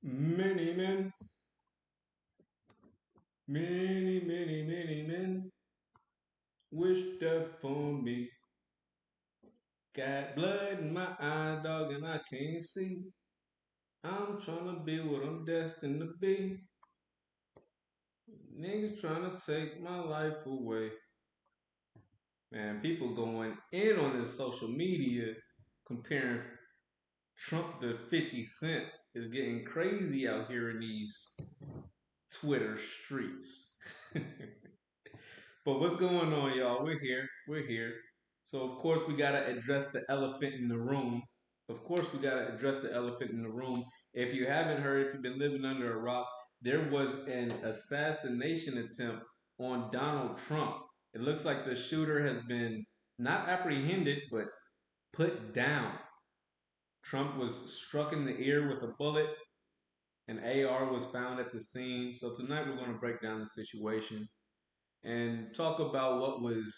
Many men, many men wish death upon me. Got blood in my eye, dog, and I can't see. I'm trying to be what I'm destined to be. Niggas trying to take my life away. Man, people going in on this social media comparing Trump to 50 Cent is getting crazy out here in these Twitter streets. But what's going on, y'all? We're here. We're here. So, of course, we got to address the elephant in the room. Of course, we got to address the elephant in the room. If you haven't heard, if you've been living under a rock, there was an assassination attempt on Donald Trump. It looks like the shooter has been not apprehended, but put down. Trump was struck in the ear with a bullet. An AR was found at the scene. So, tonight we're going to break down the situation and talk about what was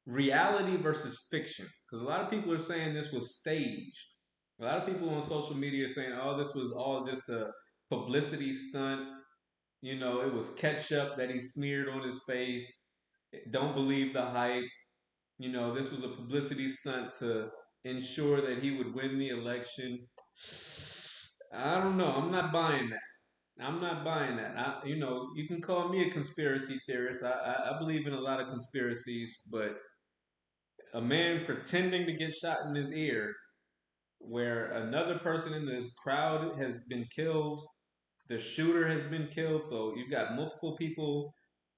reality versus fiction. Because a lot of people are saying this was staged. A lot of people on social media are saying, oh, this was all just a publicity stunt. You know, it was ketchup that he smeared on his face. Don't believe the hype. You know, this was a publicity stunt to ensure that he would win the election. I don't know. I'm not buying that. I'm not buying that. You can call me a conspiracy theorist. I believe in a lot of conspiracies, but a man pretending to get shot in his ear, where another person in this crowd has been killed, the shooter has been killed, so you've got multiple people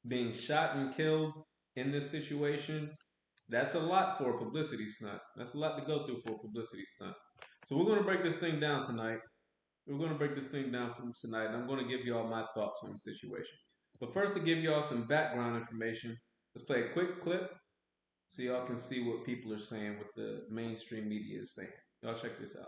being shot and killed in this situation. That's a lot for a publicity stunt. That's a lot to go through for a publicity stunt. So we're going to break this thing down tonight. We're going to break this thing down from tonight, and I'm going to give you all my thoughts on the situation. But first, to give you all some background information, let's play a quick clip so y'all can see what people are saying, what the mainstream media is saying. Y'all check this out.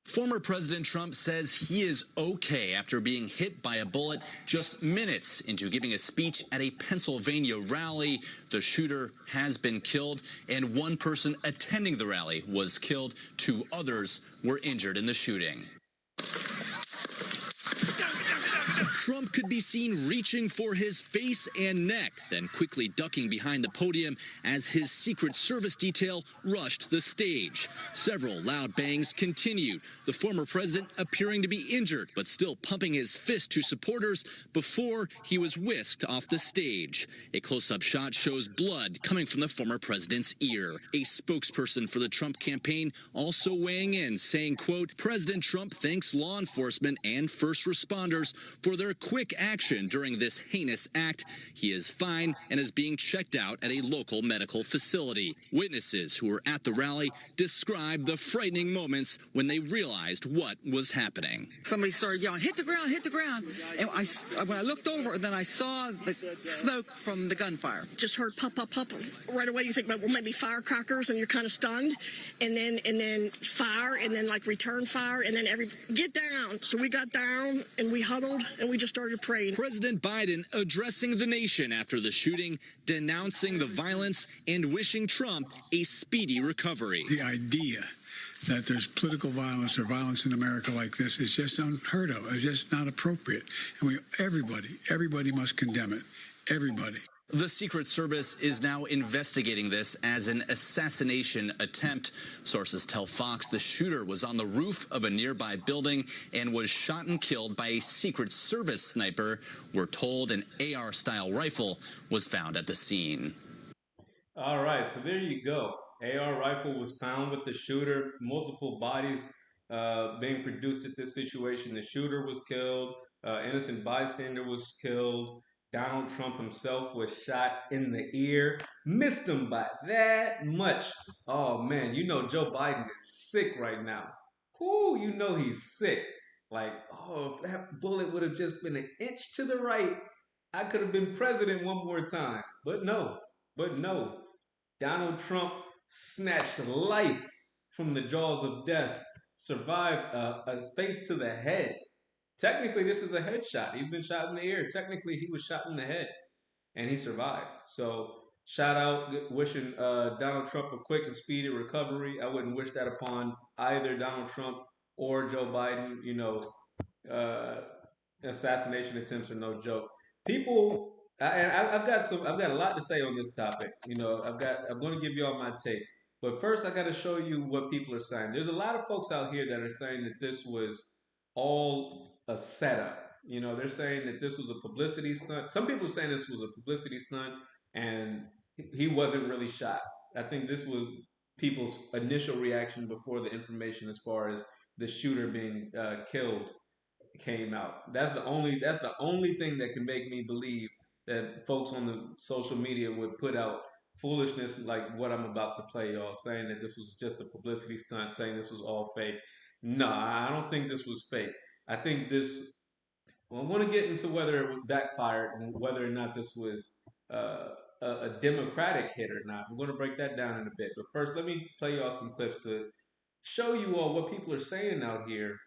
Former President Trump says he is okay after being hit by a bullet just minutes into giving a speech at a Pennsylvania rally. The shooter has been killed, and one person attending the rally was killed. Two others were injured in the shooting. Trump could be seen reaching for his face and neck, then quickly ducking behind the podium as his Secret Service detail rushed the stage. Several loud bangs continued, the former president appearing to be injured, but still pumping his fist to supporters before he was whisked off the stage. A close-up shot shows blood coming from the former president's ear. A spokesperson for the Trump campaign also weighing in, saying, quote, President Trump thanks law enforcement and first responders for their quick action during this heinous act. He is fine and is being checked out at a local medical facility. Witnesses who were at the rally described the frightening moments when they realized what was happening. Somebody started yelling, hit the ground, hit the ground. And when I looked over, then I saw the smoke from the gunfire. Just heard pop, pop, pop. Right away you think, well, maybe firecrackers, and you're kind of stunned. And then fire, and then like return fire, and then get down. So we got down, and we huddled, and we just started praying. President Biden addressing the nation after the shooting, denouncing the violence and wishing Trump a speedy recovery. The idea that there's political violence or violence in America like this is just unheard of. It's just not appropriate. And everybody must condemn it. Everybody. The Secret Service is now investigating this as an assassination attempt. Sources tell Fox the shooter was on the roof of a nearby building and was shot and killed by a Secret Service sniper. We're told an AR-style rifle was found at the scene. All right, so there you go. AR rifle was found with the shooter. Multiple bodies being produced at this situation. The shooter was killed. Innocent bystander was killed. Donald Trump himself was shot in the ear. Missed him by that much. Oh, man, you know Joe Biden is sick right now. Whoo, you know he's sick. Like, oh, if that bullet would have just been an inch to the right, I could have been president one more time. But no. Donald Trump snatched life from the jaws of death, survived a face to the head. Technically, this is a headshot. He's been shot in the ear. Technically, he was shot in the head, and he survived. So shout out, wishing Donald Trump a quick and speedy recovery. I wouldn't wish that upon either Donald Trump or Joe Biden. Uh, assassination attempts are no joke. People, I've got I've got a lot to say on this topic. I'm going to give you all my take. But first, I got to show you what people are saying. There's a lot of folks out here that are saying that this was all a setup. They're saying that this was a publicity stunt. Some people are saying this was a publicity stunt and he wasn't really shot. I think this was people's initial reaction before the information as far as the shooter being killed came out. That's the only thing that can make me believe that folks on the social media would put out foolishness like what I'm about to play y'all, saying that this was just a publicity stunt, saying this was all fake. No, I don't think this was fake. I think this. Well, I want to get into whether it backfired and whether or not this was a Democratic hit or not. I'm going to break that down in a bit. But first, let me play y'all some clips to show you all what people are saying out here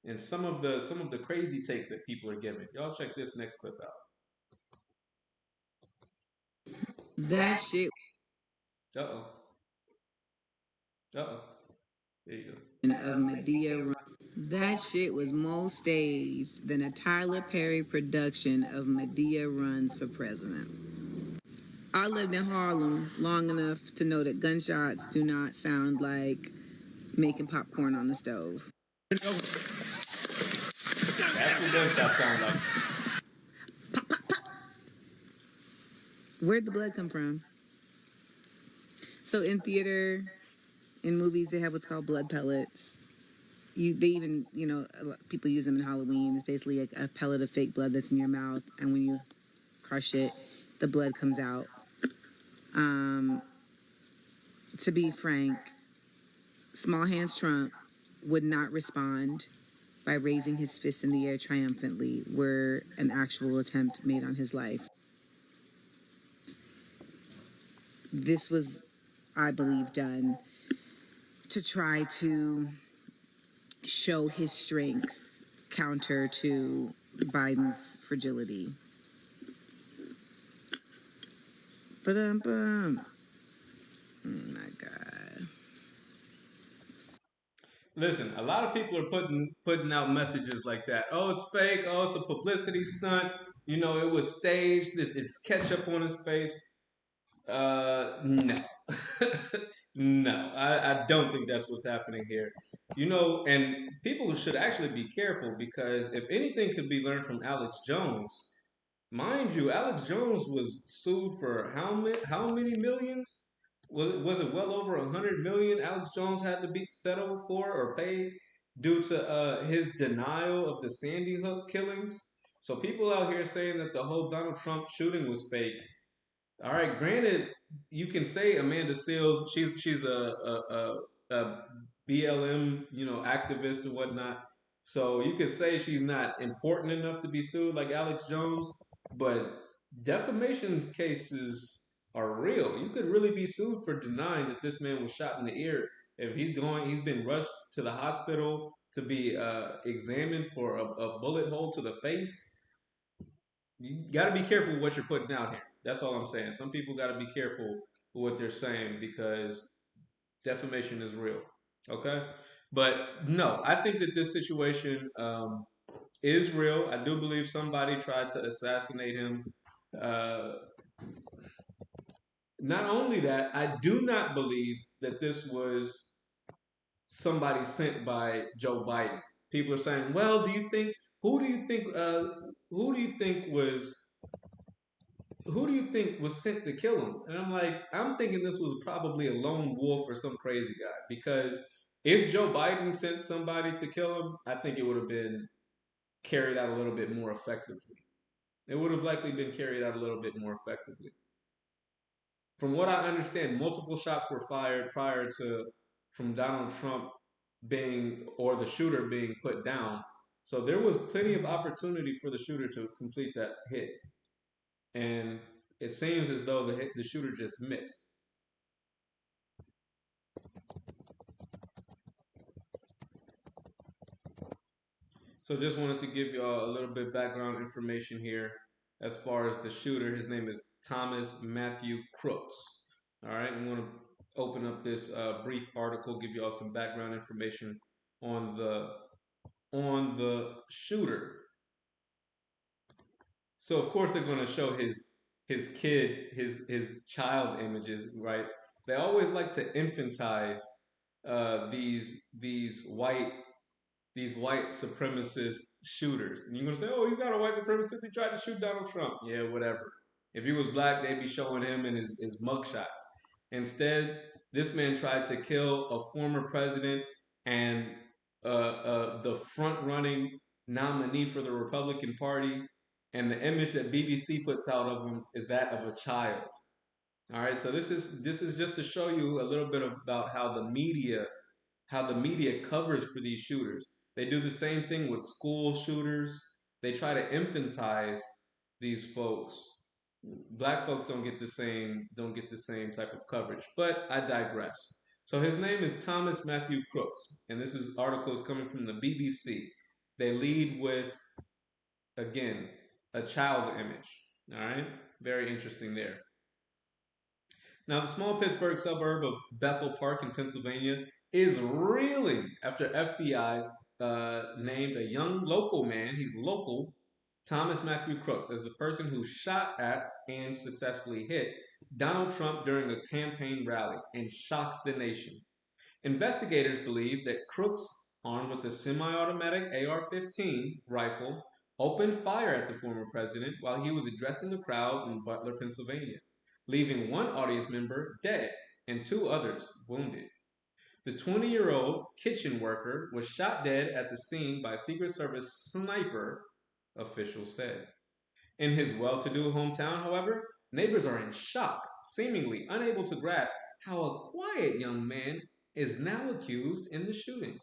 and some of the crazy takes that people are giving. Y'all check this next clip out. That shit Uh oh. Uh oh. There you go. of Medea Run. That shit was more staged than a Tyler Perry production of Medea Runs for President. I lived in Harlem long enough to know that gunshots do not sound like making popcorn on the stove. That's what gunshots sound like. Where'd the blood come from? So in theater, in movies, they have what's called blood pellets. They even, people use them in Halloween. It's basically a pellet of fake blood that's in your mouth, and when you crush it, the blood comes out. To be frank, Small Hands Trump would not respond by raising his fist in the air triumphantly were an actual attempt made on his life. This was, I believe, done to try to show his strength counter to Biden's fragility. Ba-dum-bum. Oh my God. Listen, a lot of people are putting out messages like that. Oh, it's fake. Oh, it's a publicity stunt. It was staged. It's ketchup on his face. No. No, I don't think that's what's happening here. And people should actually be careful because if anything could be learned from Alex Jones, mind you, Alex Jones was sued for how many millions? Was it well over 100 million? Alex Jones had to be settled for or pay due to his denial of the Sandy Hook killings. So people out here saying that the whole Donald Trump shooting was fake. All right, granted, you can say Amanda Seals, she's a BLM, activist or whatnot. So you could say she's not important enough to be sued like Alex Jones, but defamation cases are real. You could really be sued for denying that this man was shot in the ear. If he's been rushed to the hospital to be examined for a bullet hole to the face. You got to be careful with what you're putting out here. That's all I'm saying. Some people got to be careful with what they're saying because defamation is real. Okay, but no, I think that this situation is real. I do believe somebody tried to assassinate him. Uh, Not only that, I do not believe that this was somebody sent by Joe Biden. People are saying, "Well, who do you think who do you think was who do you think was sent to kill him?" And I'm like, I'm thinking this was probably a lone wolf or some crazy guy. Because if Joe Biden sent somebody to kill him, I think it would have been carried out a little bit more effectively. It would have likely been carried out a little bit more effectively. From what I understand, multiple shots were fired prior to from Donald Trump being or the shooter being put down. So there was plenty of opportunity for the shooter to complete that hit. And it seems as though the shooter just missed. So just wanted to give y'all a little bit background information here. as far as the shooter. His name is Thomas Matthew Crooks. All right, I'm going to open up this brief article, give you all some background information on the shooter. So of course they're going to show his kid, his child images, right? They always like to infantize these white supremacist shooters. And you're gonna say, oh, he's not a white supremacist. He tried to shoot Donald Trump. Yeah, whatever. If he was black, they'd be showing him in his mugshots. Instead, this man tried to kill a former president and the front running nominee for the Republican Party. And the image that BBC puts out of him is that of a child. All right, so this is just to show you a little bit about how the media covers for these shooters. They do the same thing with school shooters. They try to emphasize these folks. Black folks don't get the same type of coverage. But I digress. So his name is Thomas Matthew Crooks, and this is articles coming from the BBC. They lead with, again, a child image. All right, very interesting there. Now, the small Pittsburgh suburb of Bethel Park in Pennsylvania is reeling after FBI named a young local man, he's local, Thomas Matthew Crooks, as the person who shot at and successfully hit Donald Trump during a campaign rally and shocked the nation. Investigators believe that Crooks, armed with a semi automatic AR 15 rifle, opened fire at the former president while he was addressing the crowd in Butler, Pennsylvania, leaving one audience member dead and two others wounded. The 20-year-old kitchen worker was shot dead at the scene by a Secret Service sniper, officials said. In his well to do hometown, however, neighbors are in shock, seemingly unable to grasp how a quiet young man is now accused in the shooting.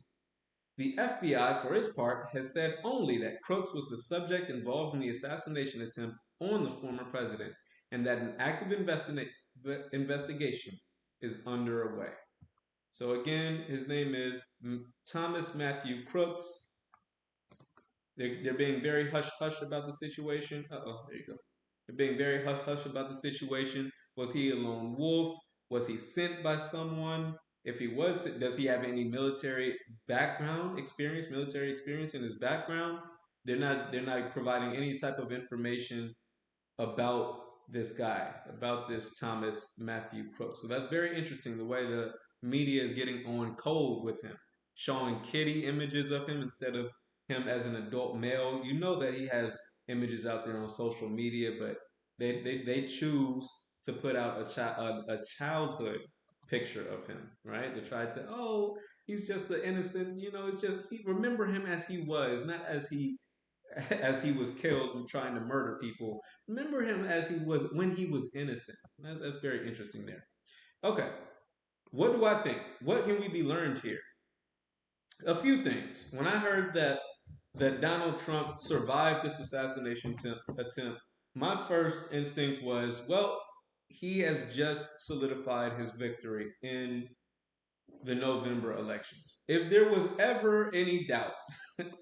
The FBI, for its part, has said only that Crooks was the subject involved in the assassination attempt on the former president and that an active investigation is underway. So, again, his name is Thomas Matthew Crooks. They're being very hush hush about the situation. There you go. They're being very hush hush about the situation. Was he a lone wolf? Was he sent by someone? If he was, does he have any military experience in his background? They're not providing any type of information about this guy, about this Thomas Matthew Crooks. So that's very interesting, the way the media is getting on cold with him, showing kitty images of him instead of him as an adult male. You know that he has images out there on social media, but they choose to put out a childhood picture of him, right? They try to, oh, he's just the innocent, it's just, remember him as he was, not as he was killed and trying to murder people. Remember him as he was when he was innocent. That's very interesting there. Okay, what do I think? What can we be learned here? A few things. When I heard that Donald Trump survived this assassination attempt, my first instinct was, well, he has just solidified his victory in the November elections. If there was ever any doubt, if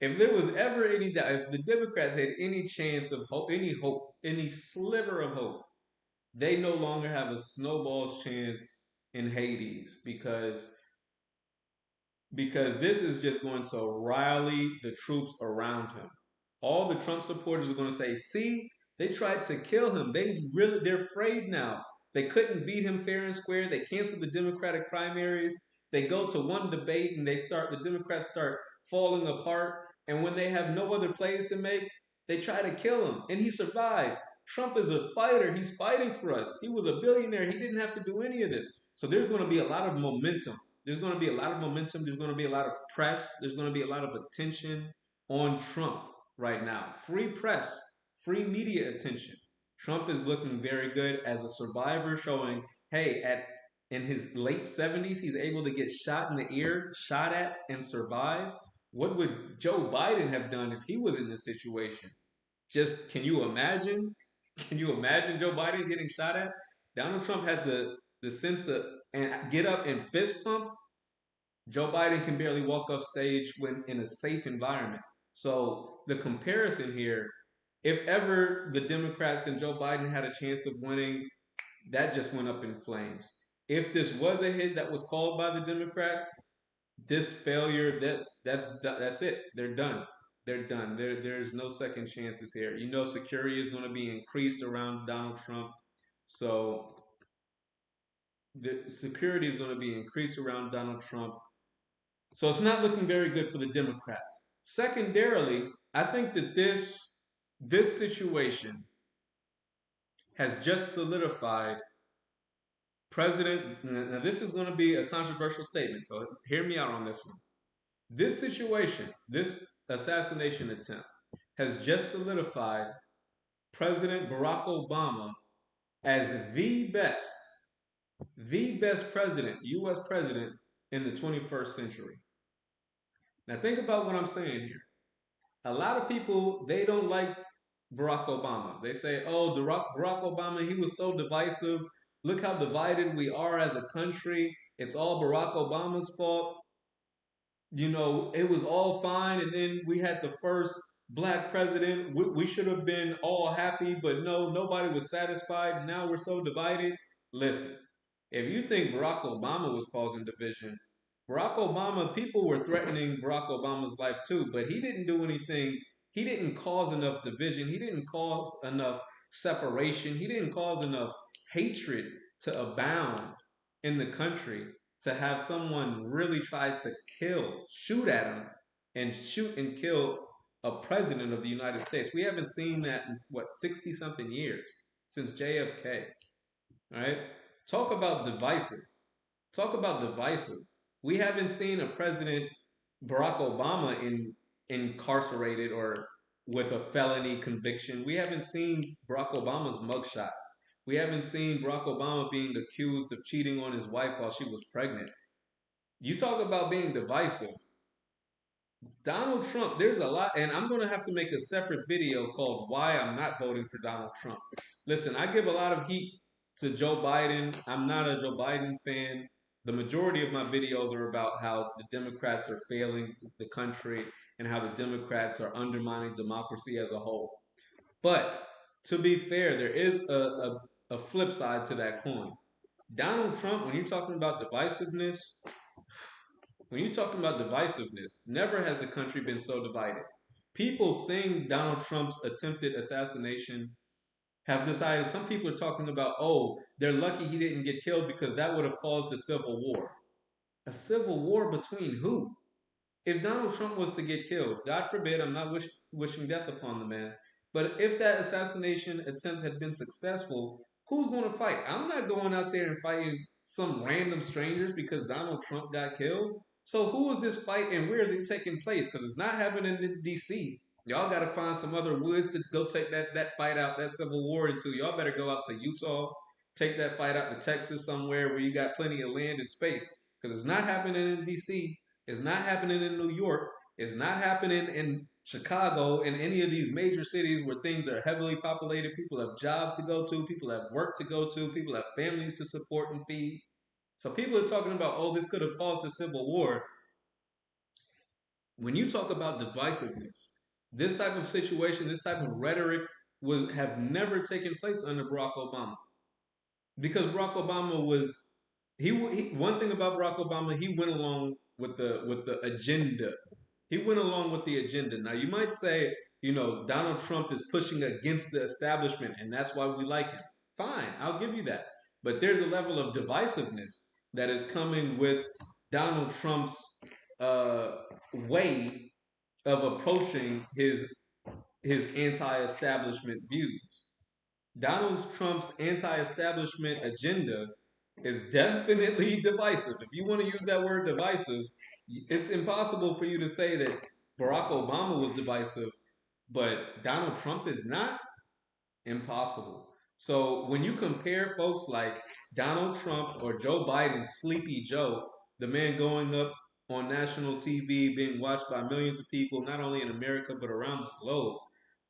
the Democrats had any chance of hope, any sliver of hope, they no longer have a snowball's chance in Hades because this is just going to rally the troops around him. All the Trump supporters are going to say, "See, they tried to kill him. They're afraid now. They couldn't beat him fair and square. They canceled the Democratic primaries. They go to one debate and the Democrats start falling apart. And when they have no other plays to make, they try to kill him. And he survived. Trump is a fighter. He's fighting for us. He was a billionaire. He didn't have to do any of this. So there's going to be a lot of momentum. There's going to be a lot of momentum. There's going to be a lot of press. There's going to be a lot of attention on Trump right now. Free press, free media attention. Trump is looking very good as a survivor, showing, hey, in his late 70s, he's able to get shot in the ear, shot at, and survive. What would Joe Biden have done if he was in this situation? Just, can you imagine? Can you imagine Joe Biden getting shot at? Donald Trump had the sense to get up and fist pump. Joe Biden can barely walk off stage when in a safe environment. So the comparison here If ever the Democrats and Joe Biden had a chance of winning, that just went up in flames. If this was a hit that was called by the Democrats, this failure that's it. They're done. They're done. There's no second chances here. You know, security is going to be increased around Donald Trump, so the security is going to be increased around Donald Trump. So it's not looking very good for the Democrats. Secondarily, I think that this situation has just solidified President. Now, this is going to be a controversial statement, so hear me out on this one. This situation, this assassination attempt, has just solidified President Barack Obama as the best president, U.S. president in the 21st century. Now, think about what I'm saying here. A lot of people, they don't like Barack Obama. They say, oh, Barack Obama, he was so divisive. Look how divided we are as a country. It's all Barack Obama's fault. You know, it was all fine. And then we had the first black president. We should have been all happy, but no, nobody was satisfied. And now we're so divided. Listen, if you think Barack Obama was causing division, Barack Obama, people were threatening Barack Obama's life too, but he didn't do anything. He didn't cause enough division. He didn't cause enough separation. He didn't cause enough hatred to abound in the country to have someone really try to shoot at him and shoot and kill a president of the United States. We haven't seen that in what, 60 something years since JFK, right? Talk about divisive. Talk about divisive. We haven't seen a president, Barack Obama, incarcerated or with a felony conviction. We haven't seen Barack Obama's mugshots. We haven't seen Barack Obama being accused of cheating on his wife while she was pregnant. You talk about being divisive. Donald Trump, there's a lot, and I'm going to have to make a separate video called Why I'm Not Voting for Donald Trump. Listen, I give a lot of heat to Joe Biden. I'm not a Joe Biden fan. The majority of my videos are about how the Democrats are failing the country and how the Democrats are undermining democracy as a whole. But to be fair, there is a flip side to that coin. Donald Trump, when you're talking about divisiveness, never has the country been so divided. People seeing Donald Trump's attempted assassination have decided, some people are talking about, oh, they're lucky he didn't get killed because that would have caused a civil war. A civil war between who? If Donald Trump was to get killed, God forbid, I'm not wishing death upon the man, but if that assassination attempt had been successful, who's going to fight? I'm not going out there and fighting some random strangers because Donald Trump got killed. So who is this fight and where is it taking place? Because it's not happening in D.C. Y'all got to find some other woods to go take that fight out, that civil war into. Y'all better go out to Utah, take that fight out to Texas somewhere where you got plenty of land and space. Because it's not happening in D.C. It's not happening in New York. It's not happening in Chicago, in any of these major cities where things are heavily populated. People have jobs to go to. People have work to go to. People have families to support and feed. So people are talking about, oh, this could have caused a civil war. When you talk about divisiveness, this type of situation, this type of rhetoric would have never taken place under Barack Obama. Because Barack Obama was one thing about Barack Obama, he went along with the agenda. He went along with the agenda. Now you might say, you know, Donald Trump is pushing against the establishment and that's why we like him. Fine, I'll give you that. But there's a level of divisiveness that is coming with Donald Trump's way of approaching his anti-establishment views. Donald Trump's anti-establishment agenda is definitely divisive. If you want to use that word divisive, it's impossible for you to say that Barack Obama was divisive, but Donald Trump is not. Impossible. So when you compare folks like Donald Trump or Joe Biden, Sleepy Joe, the man going up on national TV, being watched by millions of people, not only in America, but around the globe,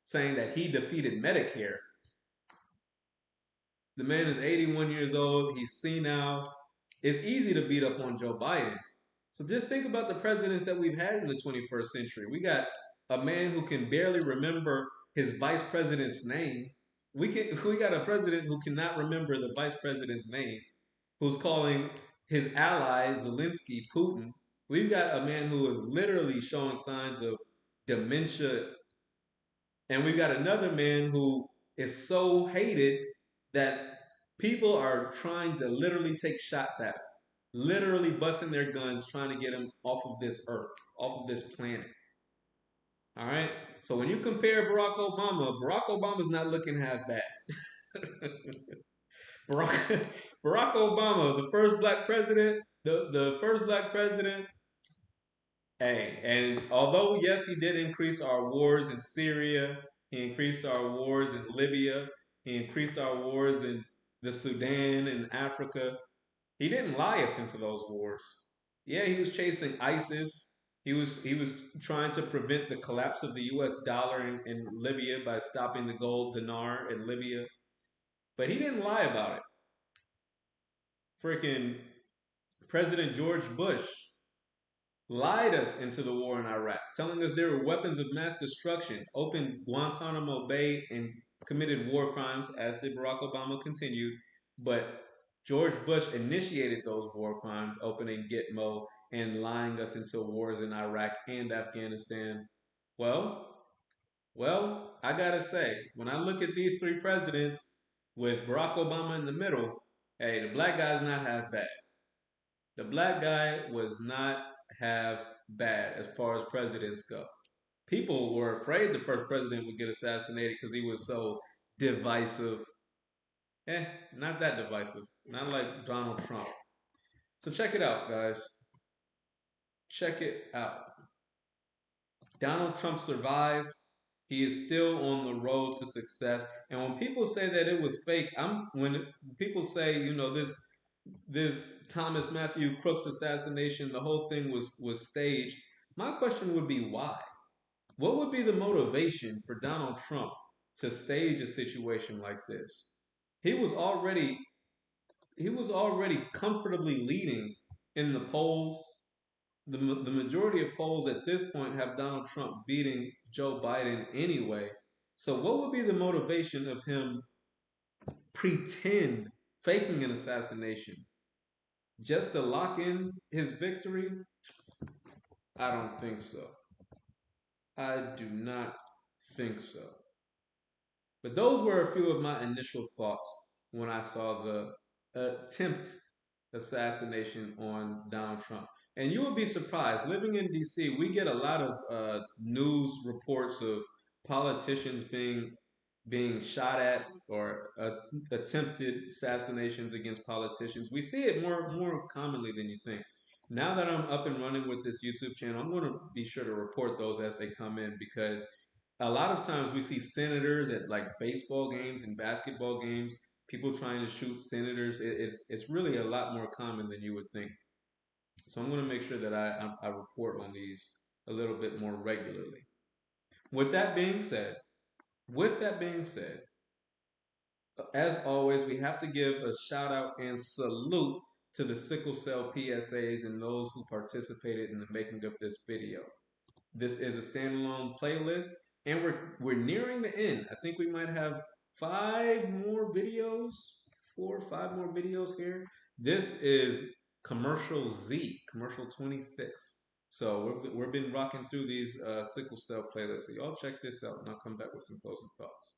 saying that he defeated Medicare. The man is 81 years old. He's senile. It's easy to beat up on Joe Biden. So just think about the presidents that we've had in the 21st century. We got a man who can barely remember his vice president's name. We got a president who cannot remember the vice president's name, who's calling his ally Zelensky Putin. We've got a man who is literally showing signs of dementia, and we've got another man who is so hated that people are trying to literally take shots at him, literally busting their guns trying to get him off of this earth, off of this planet. All right. So when you compare Barack Obama's not looking half bad. Barack, Barack Obama, the first black president, the first black president. Hey, and although yes, he did increase our wars in Syria, he increased our wars in Libya, he increased our wars in the Sudan and Africa. He didn't lie us into those wars. Yeah, he was chasing ISIS. He was trying to prevent the collapse of the U.S. dollar in Libya by stopping the gold dinar in Libya. But he didn't lie about it. Freaking President George Bush lied us into the war in Iraq, telling us there were weapons of mass destruction, opened Guantanamo Bay, and committed war crimes, as did Barack Obama continued. But George Bush initiated those war crimes, opening Gitmo and lying us into wars in Iraq and Afghanistan. Well, I gotta say, when I look at these three presidents with Barack Obama in the middle, hey, the black guy's not half bad. The black guy was not half bad as far as presidents go. People were afraid the first president would get assassinated because he was so divisive. Not that divisive. Not like Donald Trump. So check it out, guys. Check it out. Donald Trump survived. He is still on the road to success. And when people say that it was fake, when people say, this Thomas Matthew Crooks assassination, the whole thing was staged. My question would be why? What would be the motivation for Donald Trump to stage a situation like this? He was already comfortably leading in the polls. The majority of polls at this point have Donald Trump beating Joe Biden anyway. So what would be the motivation of him faking an assassination just to lock in his victory? I don't think so. I do not think so. But those were a few of my initial thoughts when I saw the attempt assassination on Donald Trump. And you will be surprised. Living in DC, we get a lot of news reports of politicians being shot at or attempted assassinations against politicians. We see it more commonly than you think. Now that I'm up and running with this YouTube channel, I'm going to be sure to report those as they come in, because a lot of times we see senators at like baseball games and basketball games, people trying to shoot senators. It's really a lot more common than you would think. So I'm going to make sure that I report on these a little bit more regularly. With that being said, as always, we have to give a shout out and salute to the sickle cell PSAs and those who participated in the making of this video. This is a standalone playlist, and we're nearing the end. I think we might have 4 or 5 more videos here. This is commercial 26. So we've been rocking through these sickle cell playlists. So y'all check this out, and I'll come back with some closing thoughts.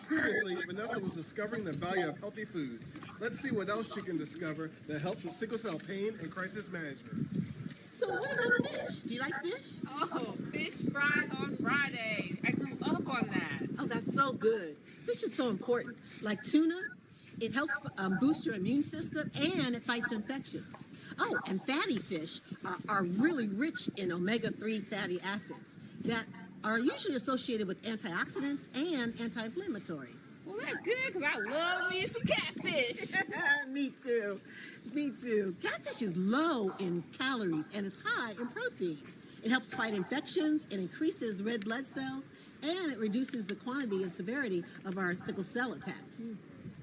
Previously, Vanessa was discovering the value of healthy foods. Let's see what else she can discover that helps with sickle cell pain and crisis management. So what about fish? Do you like fish? Oh, fish fries on Friday. I grew up on that. Oh, that's so good. Fish is so important. Like tuna, it helps boost your immune system and it fights infections. Oh, and fatty fish are really rich in omega-3 fatty acids that are usually associated with antioxidants and anti-inflammatories. Well, that's good because I love me some catfish. Me too. Catfish is low in calories and it's high in protein. It helps fight infections, it increases red blood cells, and it reduces the quantity and severity of our sickle cell attacks.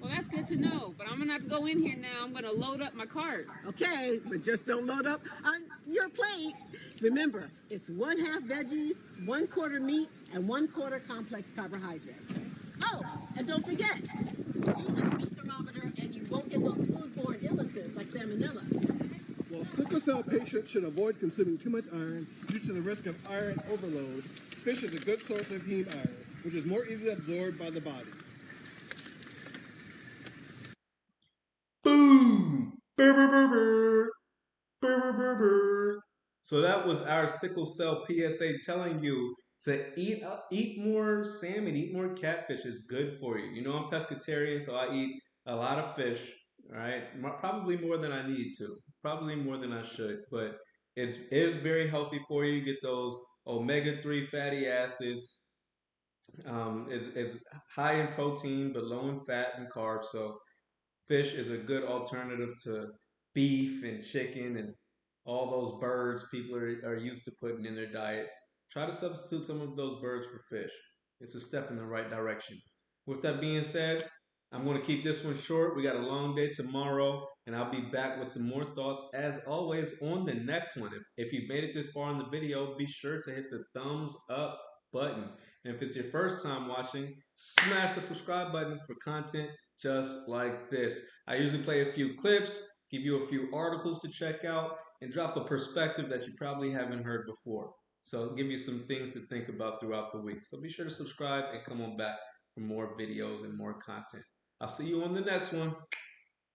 Well, that's good to know, but I'm gonna have to go in here now. I'm gonna load up my cart. Okay, but just don't load up on your plate. Remember, it's 1/2 veggies, 1/4 meat, and 1/4 complex carbohydrates. Oh, and don't forget, use a meat thermometer and you won't get those foodborne illnesses like salmonella. While sickle cell patients should avoid consuming too much iron due to the risk of iron overload, fish is a good source of heme iron, which is more easily absorbed by the body. Boom! Brr, brr, brr, brr. Brr, brr, brr, brr. So that was our sickle cell PSA telling you to eat more salmon, eat more catfish. It's good for you. You know I'm pescatarian, so I eat a lot of fish. Right, probably more than I need to, probably more than I should, but it is very healthy for you. You get those omega-3 fatty acids. It's high in protein but low in fat and carbs. So fish is a good alternative to beef and chicken and all those birds people are used to putting in their diets. Try to substitute some of those birds for fish. It's a step in the right direction. With that being said, I'm going to keep this one short. We got a long day tomorrow, and I'll be back with some more thoughts as always on the next one. If you've made it this far in the video, be sure to hit the thumbs up button. And if it's your first time watching, smash the subscribe button for content just like this. I usually play a few clips, give you a few articles to check out, and drop a perspective that you probably haven't heard before. So I'll give you some things to think about throughout the week. So be sure to subscribe and come on back for more videos and more content. I'll see you on the next one.